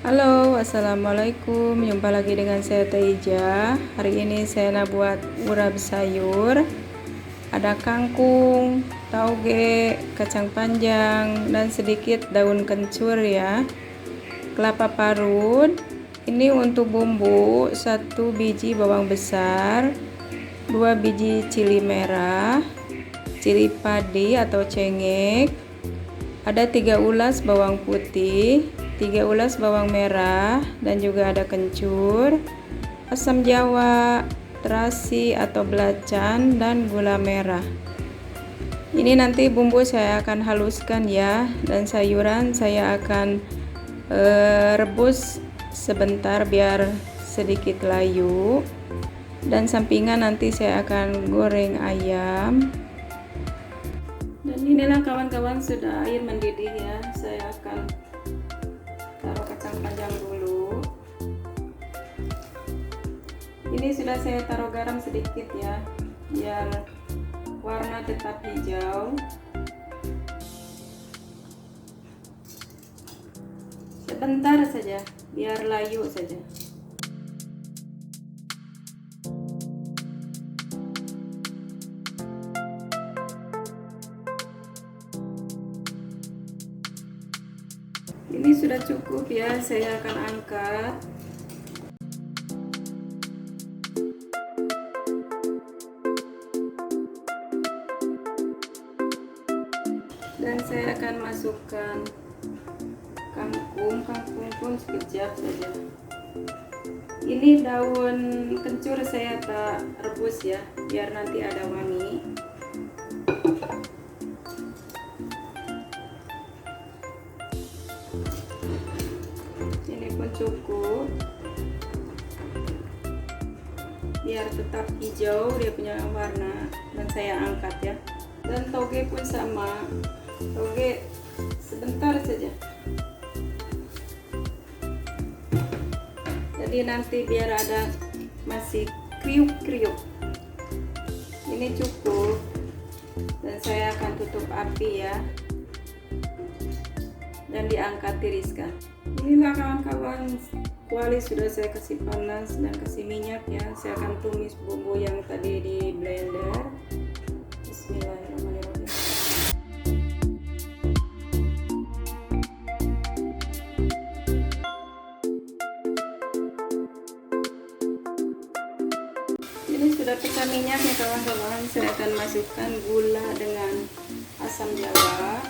Halo, assalamualaikum. Jumpa lagi dengan saya Teija. Hari ini saya nak buat urap sayur. Ada kangkung, tauge, kacang panjang, dan sedikit daun kencur ya. Kelapa parut. Ini untuk bumbu: 1 biji bawang besar, 2 biji cili merah, cili padi atau cengek, ada 3 ulas bawang putih, 3 ulas bawang merah, dan juga ada kencur, asam jawa, terasi atau belacan, dan gula merah. Ini nanti bumbu saya akan haluskan ya, dan sayuran saya akan rebus sebentar biar sedikit layu, dan sampingan nanti saya akan goreng ayam. Dan inilah kawan-kawan, sudah air mendidih ya. Saya akan taruh kacang panjang dulu. Ini sudah saya taruh garam sedikit ya, biar warna tetap hijau. Sebentar saja, biar layu saja. Ini sudah cukup ya, saya akan angkat. Dan saya akan masukkan kangkung pun sekejap saja. Ini daun kencur saya tak rebus ya, biar nanti ada wangi. Ini pun cukup, biar tetap hijau dia punya warna. Dan saya angkat ya. Dan toge pun sama, toge sebentar saja. Jadi nanti biar ada masih kriuk-kriuk. Ini cukup, dan saya akan tutup api ya, dan diangkat tiriskan. Inilah kawan-kawan, kuali sudah saya kasih panas dan kasih minyak ya. Saya akan tumis bumbu yang tadi di blender. Bismillahirrahmanirrahim. Ini sudah pecah minyaknya kawan-kawan. Saya akan masukkan gula dengan asam jawa.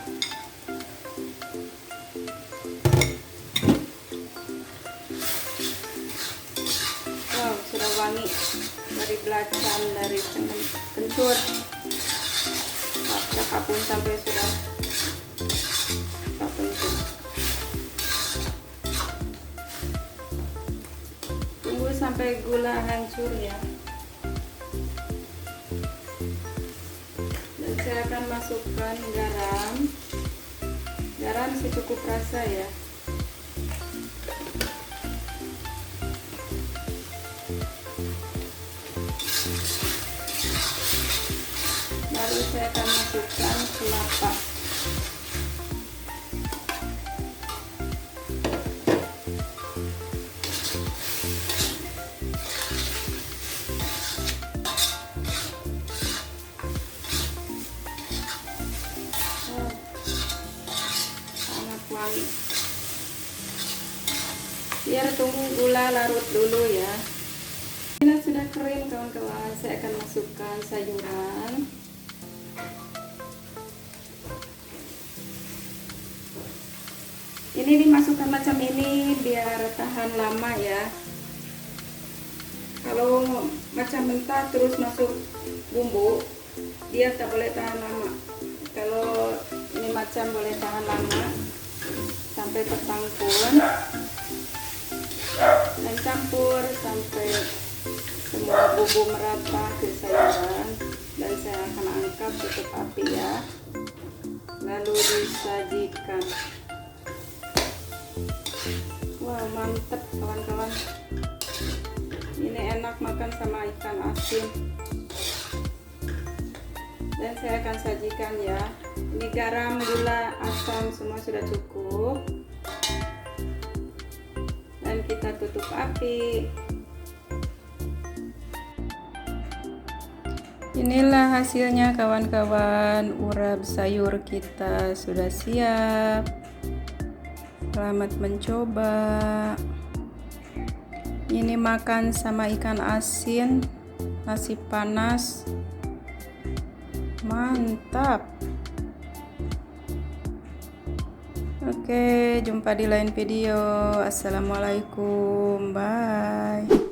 Wow, sudah wangi dari belacan, dari kencur. Apapun sampai sudah kencur. Tunggu sampai gula hancur ya. Dan saya akan masukkan garam. Garam secukup rasa ya. Lalu saya akan masukkan kelapa. Sangat wangi. Biar tunggu gula larut dulu ya. Ini sudah kering kawan-kawan, saya akan masukkan sayuran. Ini dimasukkan macam ini biar tahan lama ya. Kalau macam mentah terus masuk bumbu, dia tak boleh tahan lama. Kalau ini macam boleh tahan lama sampai tertangkun. Dan campur sampai semua bumbu merata ke sayuran. Dan saya akan angkat, tutup api ya, lalu disajikan. Wow, mantep kawan-kawan. Ini enak makan sama ikan asin. Dan saya akan sajikan ya. Ini garam, gula, asam semua sudah cukup. kita tutup api. Inilah hasilnya kawan-kawan, urap sayur kita sudah siap. Selamat mencoba. Ini makan sama ikan asin, nasi panas. Mantap. Oke, jumpa di lain video. Assalamualaikum. Bye.